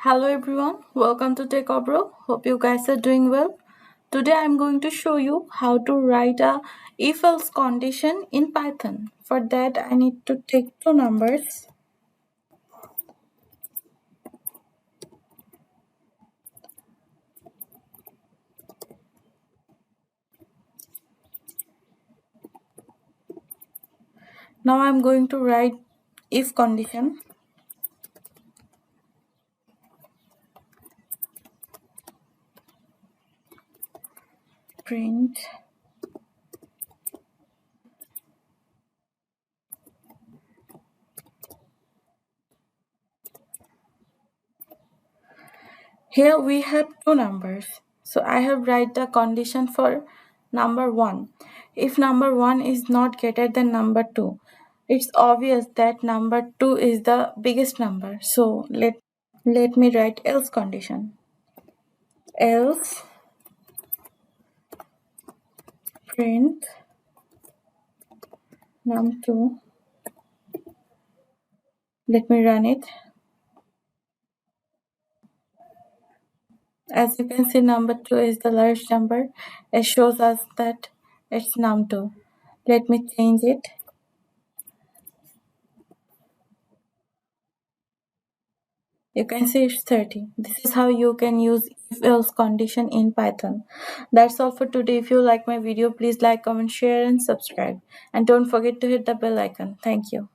Hello everyone, welcome to Tech Obro. Hope you guys are doing well. Today I'm going to show you how to write a if-else condition in Python. For that I need to take two numbers. Now I'm going to write if condition. Print Here we have two numbers. So I have write the condition for number 1. If number 1 is not greater than number 2, it's obvious that number 2 is the biggest number. So let me write else condition. Else print num2. Let me run it. As you can see, number 2 is the large number. It shows us that it's num2. Let me change it. You can see it's 30. This is how you can use if else condition in Python. That's all for today. If you like my video, please like, comment, share and subscribe. And don't forget to hit the bell icon. Thank you.